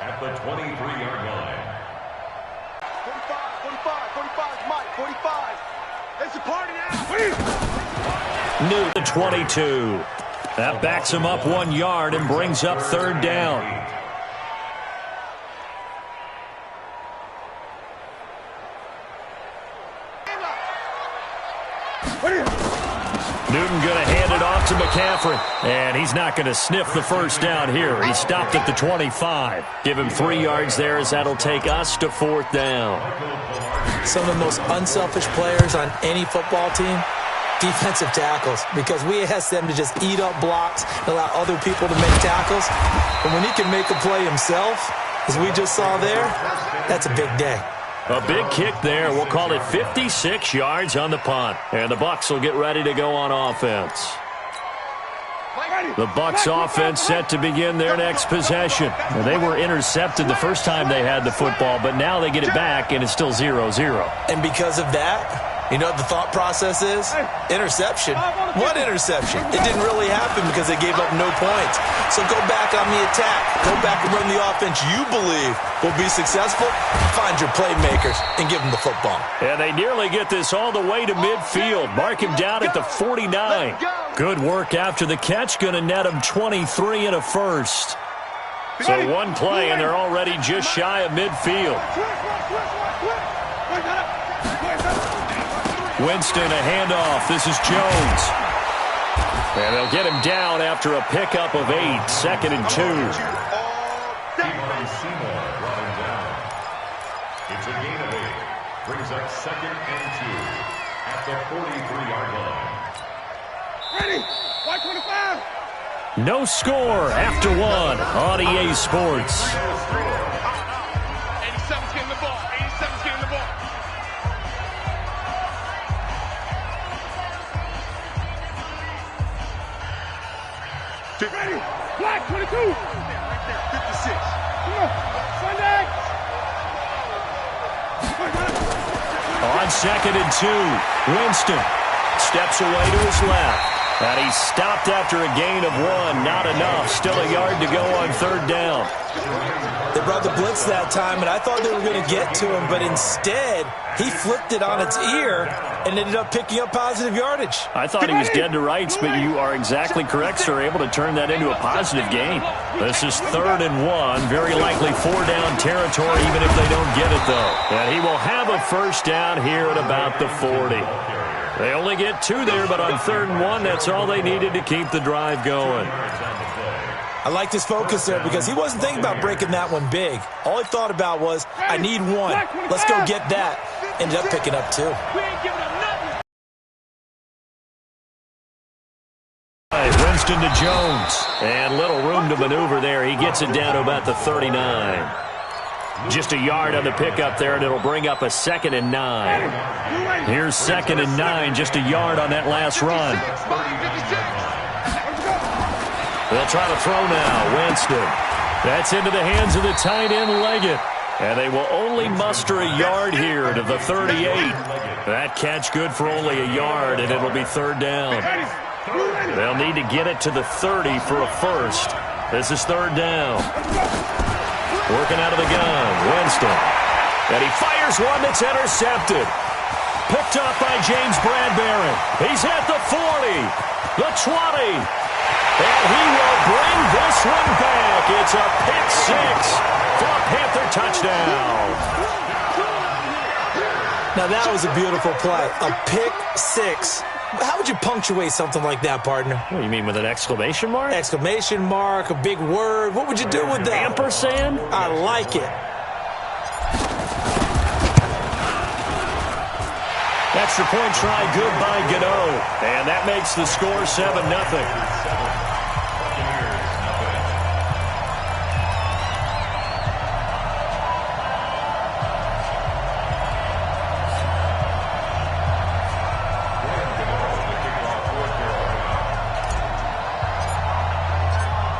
at the 23-yard line. 45, Mike, 45. It's a party now. New to 22. That backs him up 1 yard and brings up third down. Newton going to hand it off to McCaffrey. And he's not going to sniff the first down here. He stopped at the 25. Give him 3 yards there as that'll take us to fourth down. Some of the most unselfish players on any football team, defensive tackles, because we ask them to just eat up blocks and allow other people to make tackles. And when he can make a play himself, as we just saw there, that's a big day. A big kick there. We'll call it 56 yards on the punt. And the Bucs will get ready to go on offense. The Bucs offense set to begin their next possession. Now, they were intercepted the first time they had the football, but now they get it back, and it's still 0-0. And because of that, you know what the thought process is? Interception. What interception? It didn't really happen because they gave up no points. So go back on the attack. Go back and run the offense you believe will be successful. Find your playmakers and give them the football. And they nearly get this all the way to midfield. Mark him down at the 49. Good work after the catch. Going to net him 23 and a first. So one play, and they're already just shy of midfield. Winston, a handoff. This is Jones. And they'll get him down after a pickup of 8. 2nd and 2. It's a gain of 8. Brings up 2nd and 2 at the 43-yard line. Ready? 125. No score after 1 on EA Sports. 87's getting the ball. 87's getting the ball. Ready? Black 22. Right there, 56. Come on. Sunday. On 2nd and 2, Winston steps away to his left. And he's stopped after a gain of 1. Not enough. Still a yard to go on third down. They brought the blitz that time, and I thought they were going to get to him, but instead, he flipped it on its ear and ended up picking up positive yardage. I thought he was dead to rights, but you are exactly correct, sir. Able to turn that into a positive gain. This is 3rd and 1. Very likely 4-down territory, even if they don't get it, though. And he will have a first down here at about the 40. They only get 2 there, but on 3rd and 1, that's all they needed to keep the drive going. I liked his focus there because he wasn't thinking about breaking that one big. All he thought about was, I need 1. Let's go get that. Ended up picking up 2. Winston to Jones. And little room to maneuver there. He gets it down to about the 39. Just a yard on the pickup there, and it'll bring up a 2nd and 9. Here's 2nd and 9, just a yard on that last run. They'll try to throw now. Winston. That's into the hands of the tight end, Leggett. And they will only muster a yard here to the 38. That catch good for only a yard, and it'll be 3rd down. They'll need to get it to the 30 for a first. This is 3rd down. Working out of the gun, Winston. And he fires one that's intercepted. Picked up by James Bradbury. He's at the 40, the 20. And he will bring this one back. It's a pick 6 for a Panther touchdown. Now that was a beautiful play. A pick 6. How would you punctuate something like that, partner? What do you mean, with an exclamation mark? Exclamation mark, a big word. What would you do with that? Ampersand? I like it. Extra point try, good by Gano. And that makes the score 7-0.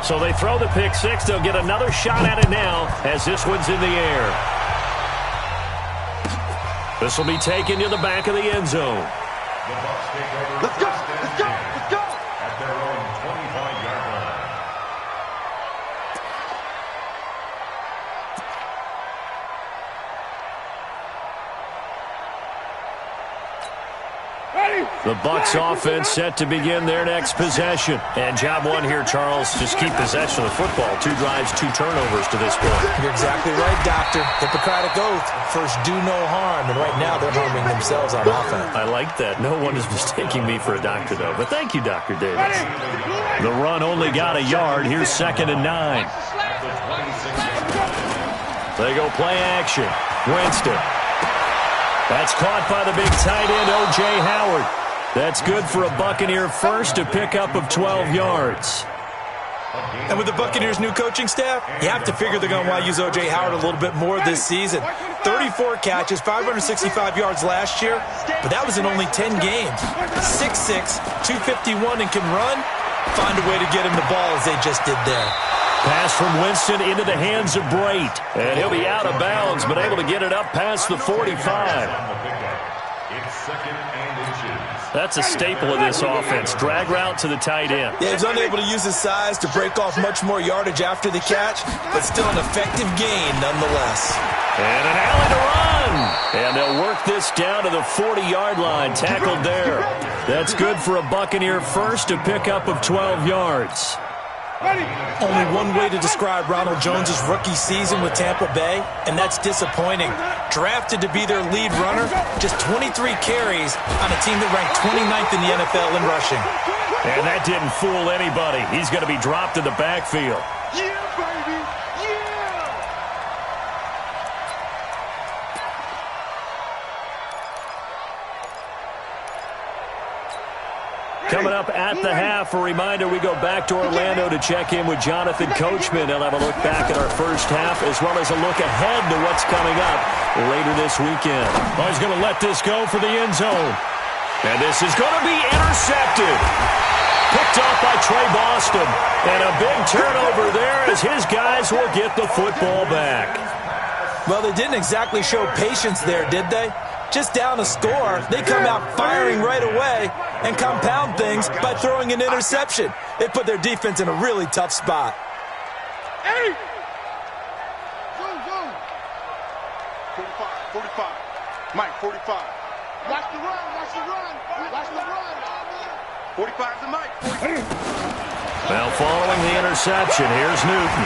So they throw the pick 6. They'll get another shot at it now as this one's in the air. This will be taken to the back of the end zone. Let's go! Let's go! Let's go! At their own 25-yard line. The Bucs offense set to begin their next possession. And job one here, Charles, just keep possession of the football. 2 drives, 2 turnovers to this point. You're exactly right, Doctor. Hippocratic oath. First, do no harm. And right now, they're harming themselves on offense. I like that. No one is mistaking me for a doctor, though. But thank you, Dr. Davis. The run only got a yard. Here's 2nd and 9. They go play action. Winston. That's caught by the big tight end, O.J. Howard. That's good for a Buccaneer first, a pickup of 12 yards. And with the Buccaneers' new coaching staff, you have to figure they're going to want to use O.J. Howard a little bit more this season. 34 catches, 565 yards last year, but that was in only 10 games. 6'6", 251, and can run. Find a way to get him the ball as they just did there. Pass from Winston into the hands of Brait. And he'll be out of bounds, but able to get it up past the 45. It's 2nd and inches. That's a staple of this offense. Drag route to the tight end. Yeah, he's unable to use his size to break off much more yardage after the catch, but still an effective gain nonetheless. And an alley to run. And they'll work this down to the 40-yard line. Tackled there. That's good for a Buccaneer first, a pickup of 12 yards. Only one way to describe Ronald Jones' rookie season with Tampa Bay, and that's disappointing. Drafted to be their lead runner, just 23 carries on a team that ranked 29th in the NFL in rushing. And that didn't fool anybody. He's going to be dropped in the backfield. Yeah, baby. Yeah. Coming up at the half, a reminder, we go back to Orlando to check in with Jonathan Coachman. He'll have a look back at our first half as well as a look ahead to what's coming up later this weekend. Oh, he's going to let this go for the end zone. And this is going to be intercepted. Picked off by Trey Boston. And a big turnover there as his guys will get the football back. Well, they didn't exactly show patience there, did they? Just down a score, they come out firing right away and compound things by throwing an interception. They put their defense in a really tough spot. Hey! Go. 45, 45. Mike, 45. Watch the run. 45's the Mike. Now following the interception, here's Newton.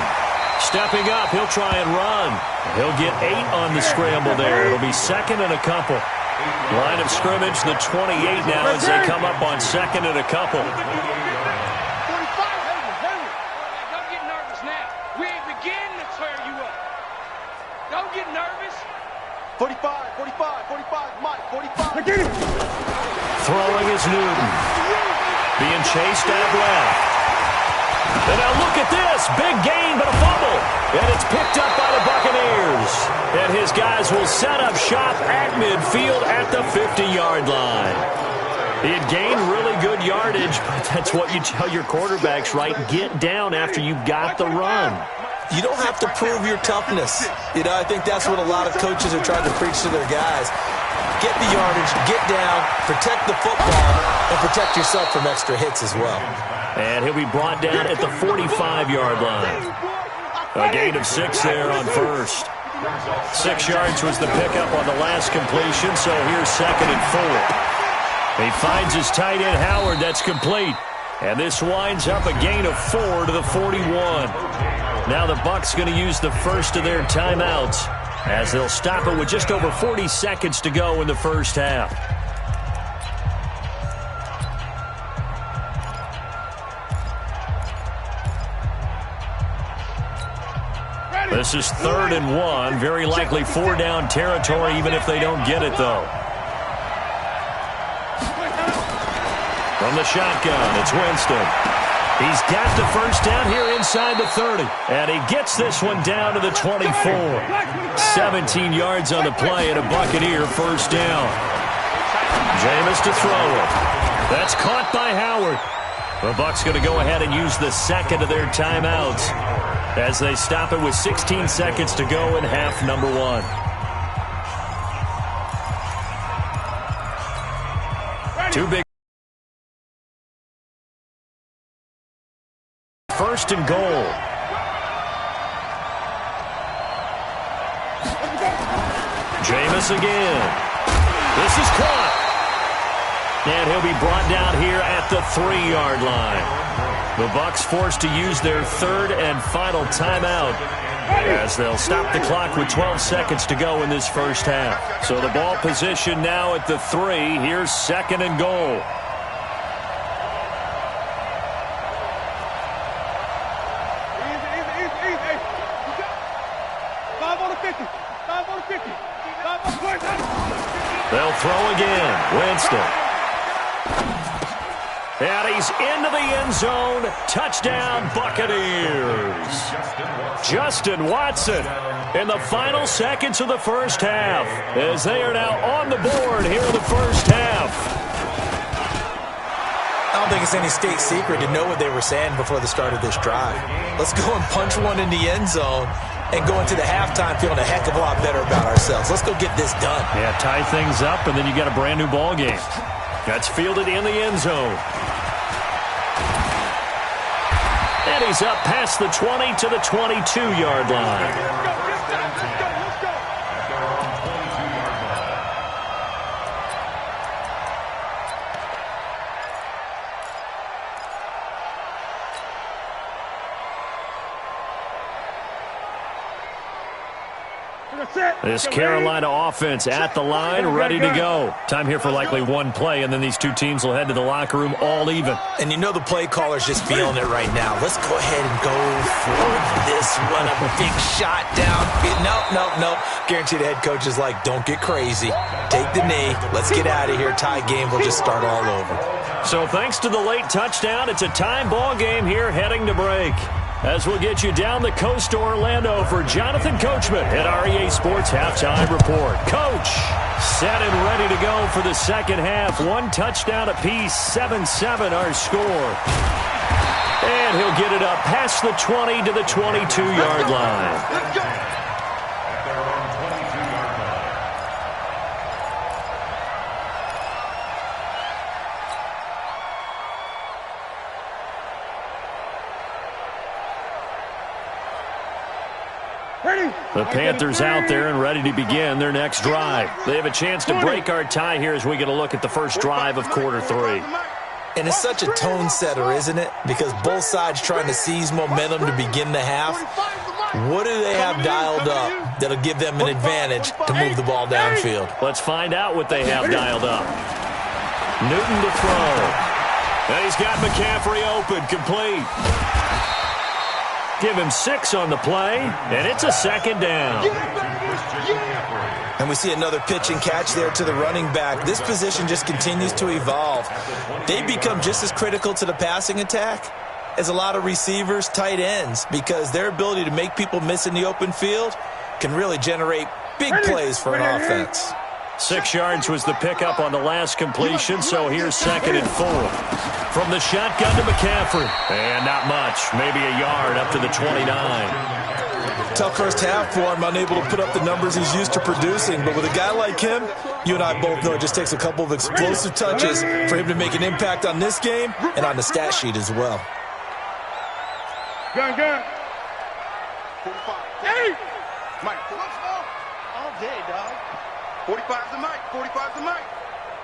Stepping up, he'll try and run. He'll get 8 on the scramble there. It'll be 2nd and a couple. Line of scrimmage, the 28 now as they come up on 2nd and a couple. 45, Henry. Don't get nervous now. We ain't beginning to tear you up. Don't get nervous. 45, Mike, 45. Throwing is Newton. Being chased out left. And now look at this. Big gain, but a fumble. And it's picked up by the Buccaneers. And his guys will set up shop at midfield at the 50-yard line. He had gained really good yardage, but that's what you tell your quarterbacks, right? Get down after you got the run. You don't have to prove your toughness. You know, I think that's what a lot of coaches are trying to preach to their guys. Get the yardage, get down, protect the football, and protect yourself from extra hits as well. And he'll be brought down at the 45-yard line. A gain of 6 there on first. 6 yards was the pickup on the last completion, so here's 2nd and 4. He finds his tight end, Howard. That's complete. And this winds up a gain of 4 to the 41. Now the Bucs going to use the first of their timeouts as they'll stop it with just over 40 seconds to go in the first half. This is 3rd and 1. Very likely 4-down territory, even if they don't get it, though. From the shotgun, it's Winston. He's got the first down here inside the 30. And he gets this one down to the 24. 17 yards on the play and a Buccaneer first down. Jameis to throw it. That's caught by Howard. The Bucs going to go ahead and use the second of their timeouts as they stop it with 16 seconds to go in half number 1. Two big. First and goal. Jameis again. This is caught. And he'll be brought down here at the 3-yard line. The Bucs forced to use their third and final timeout as they'll stop the clock with 12 seconds to go in this first half. So the ball position now at the 3. Here's 2nd and goal. They'll throw again. Winston. And he's into the end zone. Touchdown, Buccaneers. Justin Watson in the final seconds of the first half as they are now on the board here in the first half. I don't think it's any state secret to know what they were saying before the start of this drive. Let's go and punch one in the end zone and go into the halftime feeling a heck of a lot better about ourselves. Let's go get this done. Yeah, tie things up, and then you got a brand new ball game. That's fielded in the end zone. And he's up past the 20 to the 22-yard line. This Carolina offense at the line, ready to go. Time here for likely one play, and then these two teams will head to the locker room all even. And you know the play caller's just feeling it right now. Let's go ahead and go for this one. A big shot down. Nope. Guaranteed the head coach is like, don't get crazy. Take the knee. Let's get out of here. Tie game. We'll just start all over. So thanks to the late touchdown, it's a time ball game here heading to break. As we'll get you down the coast to Orlando for Jonathan Coachman at REA Sports Halftime Report. Coach, set and ready to go for the second half. One touchdown apiece, 7-7 our score. And he'll get it up past the 20 to the 22-yard line. Let's go. At their own 22-yard line. The Panthers out there and ready to begin their next drive. They have a chance to break our tie here as we get a look at the first drive of quarter 3. And it's such a tone setter, isn't it? Because both sides trying to seize momentum to begin the half. What do they have dialed up that'll give them an advantage to move the ball downfield? Let's find out what they have dialed up. Newton to throw. And he's got McCaffrey open, complete. Give him 6 on the play, and it's a second down. And we see another pitch and catch there to the running back. This position just continues to evolve. They become just as critical to the passing attack as a lot of receivers, tight ends, because their ability to make people miss in the open field can really generate big plays for an offense. 6 yards was the pickup on the last completion, so here's 2nd and 4. From the shotgun to McCaffrey. And not much, maybe a yard up to the 29. Tough first half for him, unable to put up the numbers he's used to producing. But with a guy like him, you and I both know it just takes a couple of explosive touches for him to make an impact on this game and on the stat sheet as well. Gun. 45. Hey! Mike, all day, dog. 45's the mic. 45's the mic.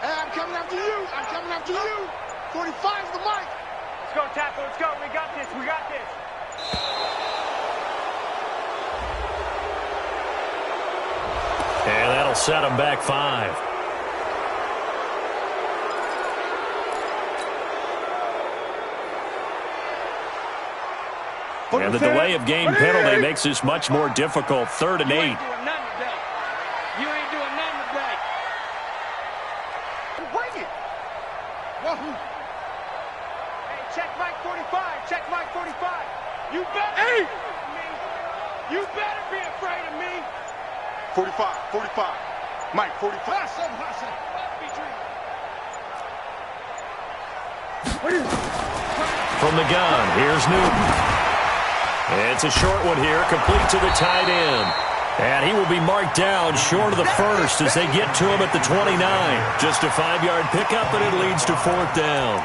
Hey, I'm coming after you. 45's the mic. Let's go, tackle. Let's go. We got this. And that'll set him back 5. And the delay of game penalty makes this much more difficult. 3rd and 8. You ain't doing nothing today. Bring it. Whoa. Hey, check Mike 45. Check Mike 45. You better Hey! be afraid of me. You better be afraid of me. 45. Mike, 45. Hassan. From the gun, here's Newton. It's a short one here, complete to the tight end. And he will be marked down short of the first as they get to him at the 29. Just a 5-yard pickup, and it leads to 4th down.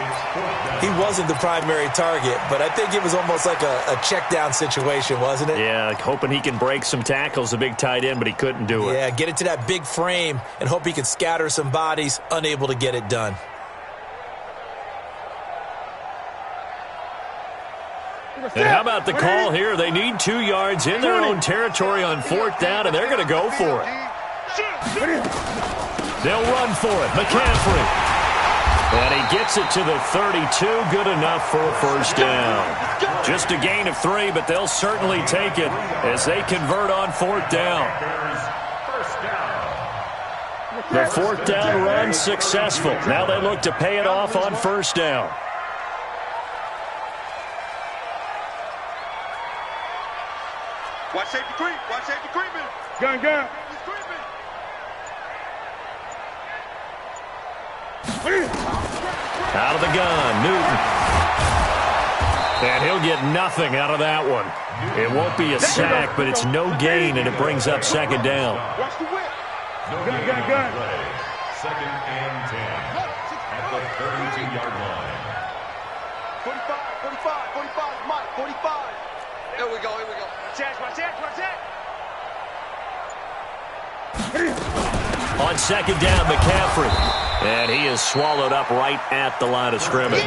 He wasn't the primary target, but I think it was almost like a check down situation, wasn't it? Yeah, like hoping he can break some tackles, a big tight end, but he couldn't do it. Yeah, get it to that big frame and hope he can scatter some bodies, unable to get it done. And how about the call here? They need 2 yards in their own territory on 4th down, and they're going to go for it. They'll run for it. McCaffrey. And he gets it to the 32. Good enough for a first down. Just a gain of 3, but they'll certainly take it as they convert on 4th down. The 4th down run successful. Now they look to pay it off on 1st down. Watch safety creep. Watch safety creeping. Gun. He's creeping. Out of the gun, Newton. And he'll get nothing out of that one. It won't be a sack, but it's no gain, and it brings up 2nd down. Watch the whip. Gun. 2nd and 10 at the 32-yard line. 45, Mike, 45. Here we go. Watch that. On 2nd down, McCaffrey. And he is swallowed up right at the line of scrimmage.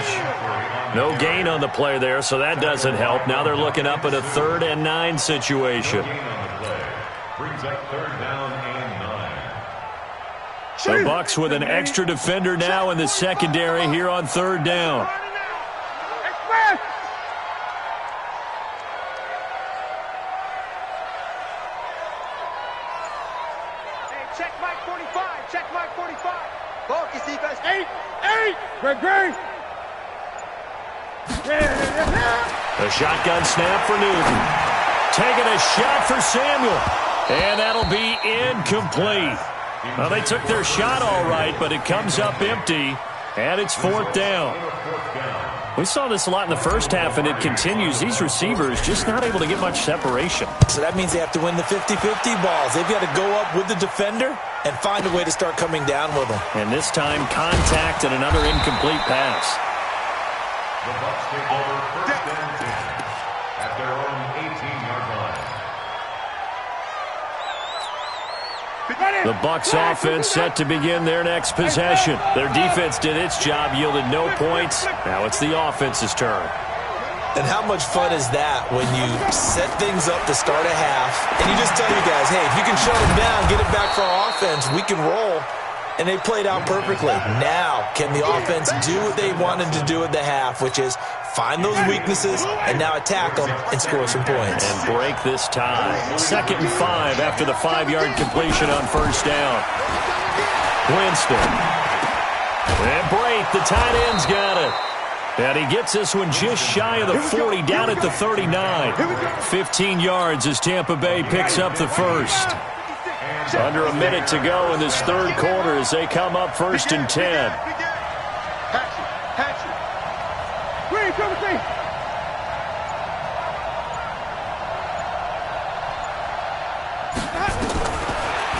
No gain on the play there, so that doesn't help. Now they're looking up at a 3rd and 9 situation. Brings up 3rd down and 9. The Bucs with an extra defender now in the secondary here on 3rd down. Check Mike 45. Focus, defense. 8. Great. The shotgun snap for Newton. Taking a shot for Samuel. And that'll be incomplete. Well, they took their shot all right, but it comes up empty, and it's 4th down. We saw this a lot in the first half, and it continues. These receivers just not able to get much separation. So that means they have to win the 50-50 balls. They've got to go up with the defender and find a way to start coming down with them. And this time, contact and another incomplete pass. The Bucs take over 1st and 10 at their own 18-yard line. The Bucs offense set to begin their next possession. Their defense did its job, yielded no points. Now it's the offense's turn. And how much fun is that when you set things up to start a half, and you just tell you guys, hey, if you can shut them down, get it back for our offense, we can roll. And they played out perfectly. Now, can the offense do what they wanted to do at the half, which is find those weaknesses and now attack them and score some points. And break this tie. 2nd and 5 after the 5-yard completion on 1st down. Winston. And break. The tight end's got it. And he gets this one just shy of the 40, down at the 39. 15 yards as Tampa Bay picks up the first. Under a minute to go in this 3rd quarter as they come up 1st and 10.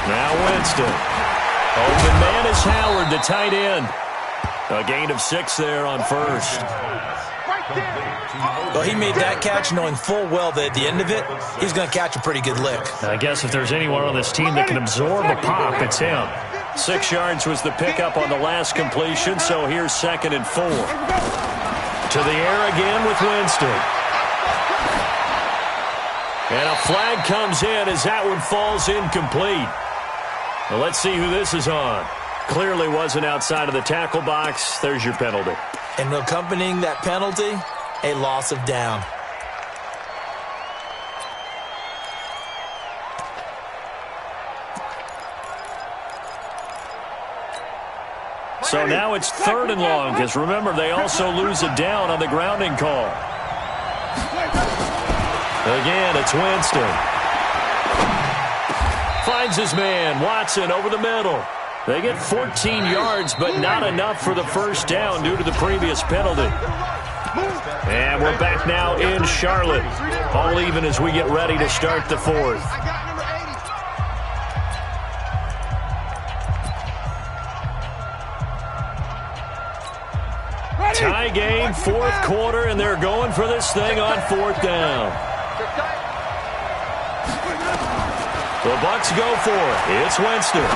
Now Winston. Open man is Howard, the tight end. A gain of 6 there on 1st. Well, he made that catch knowing full well that at the end of it, he's going to catch a pretty good lick. I guess if there's anyone on this team that can absorb a pop, it's him. 6 yards was the pickup on the last completion, so here's 2nd and 4. To the air again with Winston. And a flag comes in as that one falls incomplete. Well, let's see who this is on. Clearly wasn't outside of the tackle box. There's your penalty. And accompanying that penalty, a loss of down. So now it's 3rd and long, because remember, they also lose a down on the grounding call. Again, it's Winston. Finds his man, Watson, over the middle. They get 14 yards, but not enough for the first down due to the previous penalty. And we're back now in Charlotte. All even as we get ready to start the 4th. Tie game, 4th quarter, and they're going for this thing on 4th down. The Bucs go for it. It's Winston.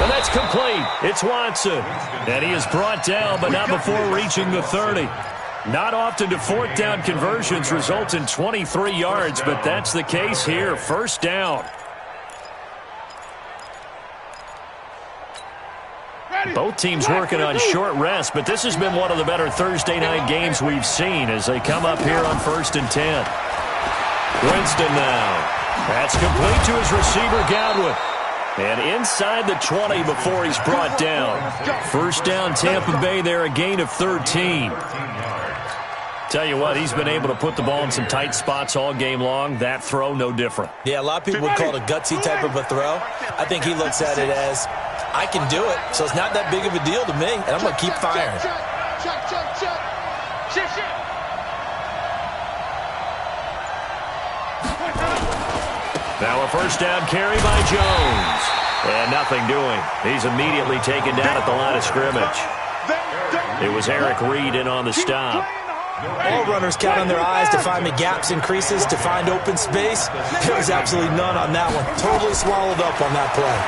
And that's complete. It's Watson. And he is brought down, but not before reaching the 30. Not often do fourth down conversions result in 23 yards, but that's the case here. First down. Both teams working on short rest, but this has been one of the better Thursday night games we've seen as they come up here on 1st and 10. Winston now. That's complete to his receiver, Godwin. And inside the 20 before he's brought down. First down, Tampa Bay there, a gain of 13. Tell you what, he's been able to put the ball in some tight spots all game long. That throw, no different. Yeah, a lot of people would call it a gutsy type of a throw. I think he looks at it as, I can do it, so it's not that big of a deal to me, and I'm going to keep firing. Now a first down carry by Jones. And nothing doing. He's immediately taken down at the line of scrimmage. It was Eric Reed in on the stop. All runners count on their eyes to find the gaps and creases, to find open space. There was absolutely none on that one. Totally swallowed up on that play.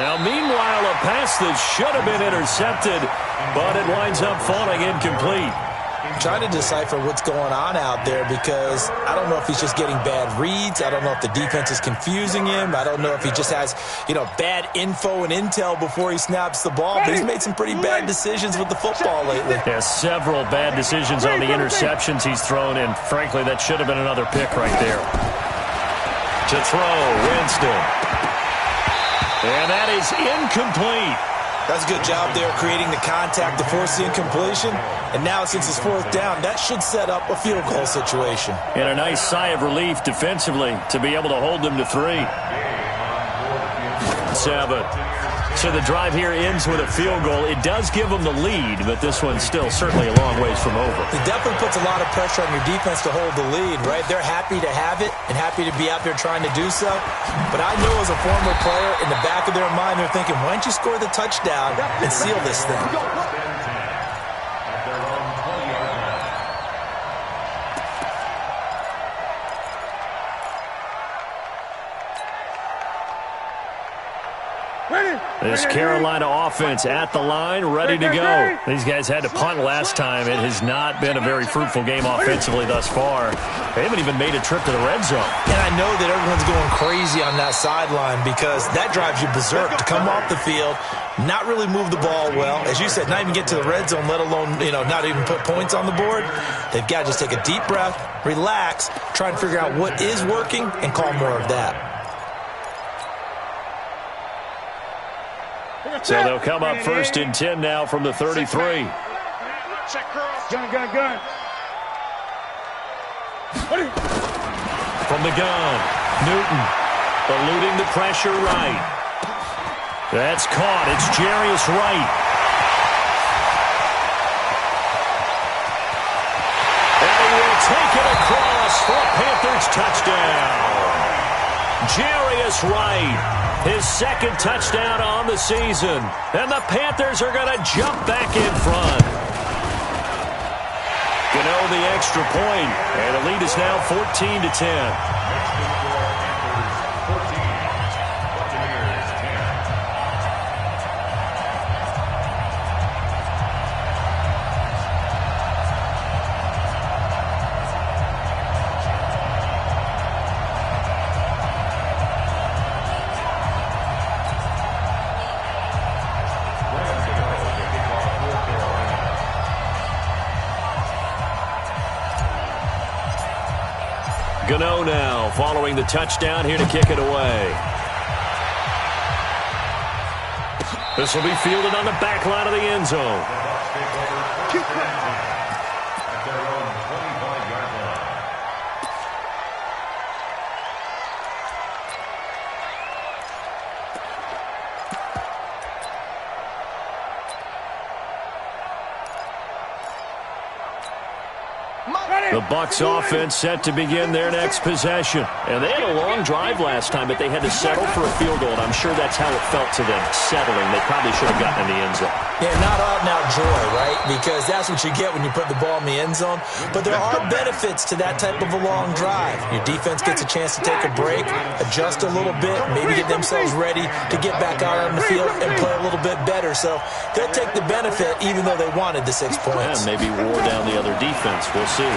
Now, meanwhile, a pass that should have been intercepted, but it winds up falling incomplete. Trying to decipher what's going on out there because I don't know if he's just getting bad reads. I don't know if the defense is confusing him. I don't know if he just has, bad info and intel before he snaps the ball. But he's made some pretty bad decisions with the football lately. Yeah, several bad decisions on the interceptions he's thrown, and frankly, that should have been another pick right there. To throw, Winston. And that is incomplete. That's a good job there creating the contact to force the incompletion. And now, since it's fourth down, that should set up a field goal situation. And a nice sigh of relief defensively to be able to hold them to 3. 7. So the drive here ends with a field goal. It does give them the lead, but this one's still certainly a long ways from over. It definitely puts a lot of pressure on your defense to hold the lead, right? They're happy to have it and happy to be out there trying to do so. But I know as a former player, in the back of their mind, they're thinking, why don't you score the touchdown and seal this thing? This Carolina offense at the line, ready to go. These guys had to punt last time. It has not been a very fruitful game offensively thus far. They haven't even made a trip to the red zone. And I know that everyone's going crazy on that sideline because that drives you berserk to come off the field, not really move the ball well. As you said, not even get to the red zone, let alone, not even put points on the board. They've got to just take a deep breath, relax, try and figure out what is working and call more of that. So they'll come up 1st and 10 now from the 33. Gun. From the gun, Newton eluding the pressure right. That's caught. It's Jarius Wright. And he will take it across for a Panthers touchdown. Jarius Wright. His second touchdown on the season. And the Panthers are going to jump back in front. Gano the extra point. And the lead is now 14-10. Gano now following the touchdown here to kick it away. This will be fielded on the back line of the end zone. The Bucs offense set to begin their next possession. And they had a long drive last time, but they had to settle for a field goal, and I'm sure that's how it felt to them, settling. They probably should have gotten in the end zone. Yeah, not out-and-out joy, right? Because that's what you get when you put the ball in the end zone. But there are benefits to that type of a long drive. Your defense gets a chance to take a break, adjust a little bit, maybe get themselves ready to get back out on the field and play a little bit better. So they'll take the benefit even though they wanted the 6 points. Yeah, maybe wore down the other defense. We'll see.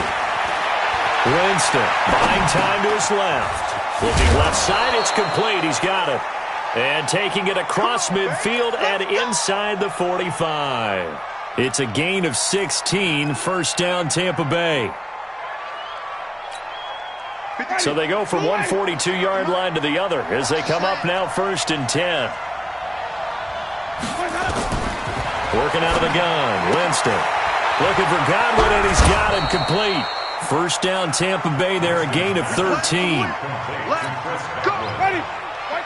Winston buying time to his left. Looking left side, it's complete. He's got it. And taking it across midfield and inside the 45. It's a gain of 16, first down Tampa Bay. So they go from one 42-yard line to the other as they come up now 1st and 10. Working out of the gun, Winston. Looking for Godwin, and he's got him complete. First down Tampa Bay there, a gain of 13.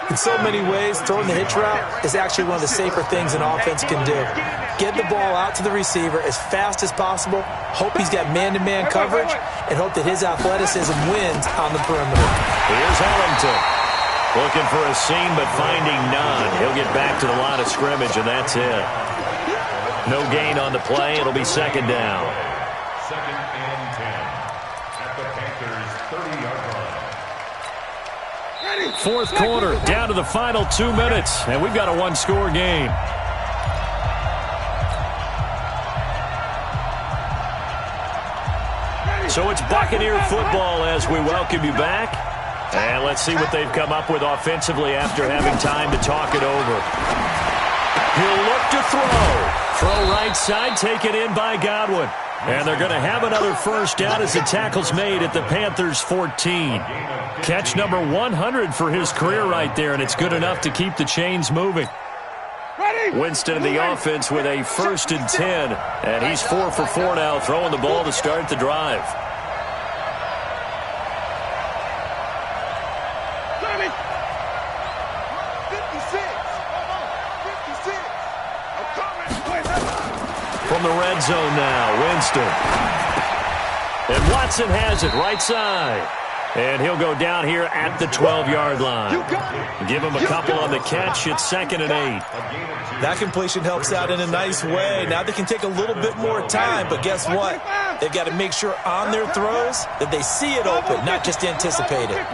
In so many ways, throwing the hitch route is actually one of the safer things an offense can do. Get the ball out to the receiver as fast as possible, hope he's got man-to-man coverage, and hope that his athleticism wins on the perimeter. Here's Ellington. Looking for a seam, but finding none. He'll get back to the line of scrimmage, and that's it. No gain on the play. It'll be second down. 2nd and 10 at the Panthers' 30-yard line. Fourth quarter, down to the final 2 minutes, and we've got a one-score game. So it's Buccaneer football as we welcome you back. And let's see what they've come up with offensively after having time to talk it over. He'll look to throw. Throw right side, taken in by Godwin. And they're going to have another first down as the tackle's made at the Panthers' 14. Catch number 100 for his career right there, and it's good enough to keep the chains moving. Winston in the offense with a 1st and 10, and he's 4 for 4 now, throwing the ball to start the drive. From the red zone now, Winston. And Watson has it right side. And he'll go down here at the 12-yard line. Give him a couple on the catch. It's 2nd and 8. That completion helps out in a nice way. Now they can take a little bit more time, but guess what? They've got to make sure on their throws that they see it open, not just anticipate it.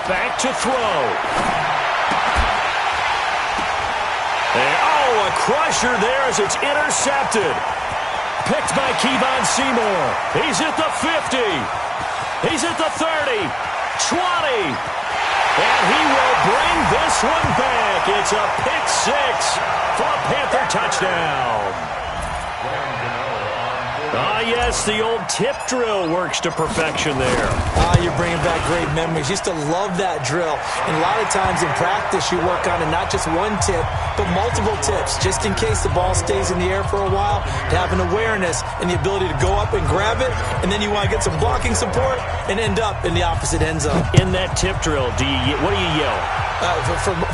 Back to throw. And, a crusher there as it's intercepted. Picked by Kevon Seymour. He's at the 50. He's at the 30. 20. And he will bring this one back. It's a pick six for a Panther touchdown. Yes, the old tip drill works to perfection there. You're bringing back great memories. Used to love that drill. And a lot of times in practice, you work on it not just one tip, but multiple tips, just in case the ball stays in the air for a while, to have an awareness and the ability to go up and grab it, and then you want to get some blocking support and end up in the opposite end zone. In that tip drill, what do you yell?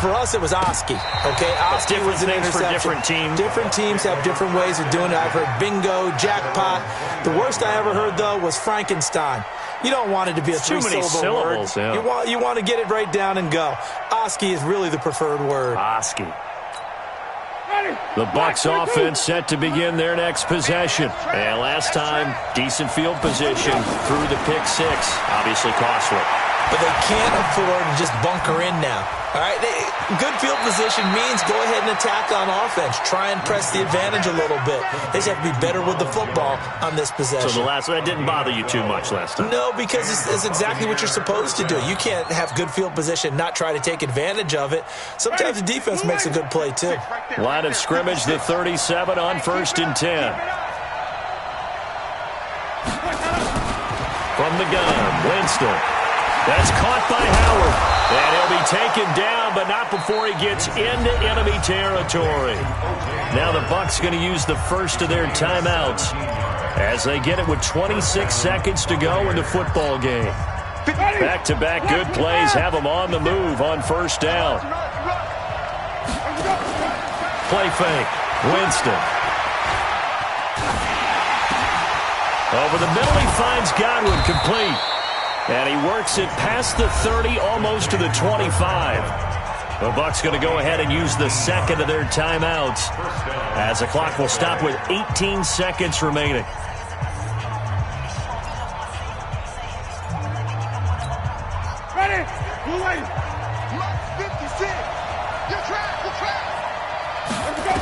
For us, it was Oski. Okay, Oski was an interception. For different teams. Different teams have different ways of doing it. I've heard bingo, jackpot. The worst I ever heard, though, was Frankenstein. You don't want it to be a three-syllable word. Yeah. You want to get it right down and go. Oski is really the preferred word. Oski. The Bucs offense set to begin their next possession. And last time, decent field position through the pick six. Obviously costly. But they can't afford to just bunker in now. All right, good field position means go ahead and attack on offense. Try and press the advantage a little bit. They just have to be better with the football on this possession. So that didn't bother you too much last time? No, because it's exactly what you're supposed to do. You can't have good field position, not try to take advantage of it. Sometimes the defense makes a good play, too. Line of scrimmage, the 37 on 1st and 10. From the gun, Winston. That's caught by Howard. And he'll be taken down, but not before he gets into enemy territory. Now the Bucs going to use the first of their timeouts as they get it with 26 seconds to go in the football game. Back-to-back good plays have them on the move on first down. play fake. Winston. Over the middle, he finds Godwin complete. And he works it past the 30, almost to the 25. The Bucs going to go ahead and use the second of their timeouts, as the clock will stop with 18 seconds remaining. Ready? We're waiting. 56. You're trapped. You're trapped. Let's go.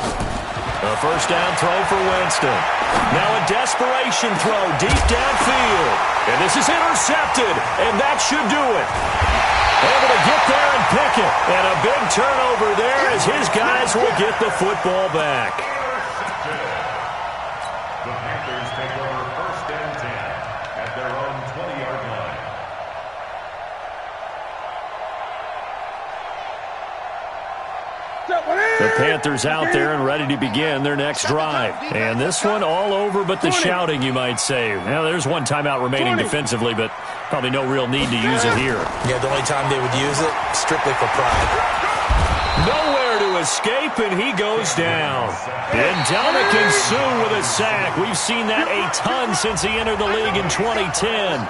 A first down throw for Winston. Now a desperation throw deep downfield. And this is intercepted, and that should do it. Able to get there and pick it. And a big turnover there as his guys will get the football back. The Panthers take over first and 10 at their own 20-yard line. The Panthers out there and ready to begin their next drive. And this one all over but the shouting, you might say. Now, there's one timeout remaining defensively, but probably no real need to use it here. Yeah, the only time they would use it, strictly for pride. Nowhere to escape, and he goes down. And Dominican Sue with a sack. We've seen that a ton since he entered the league in 2010.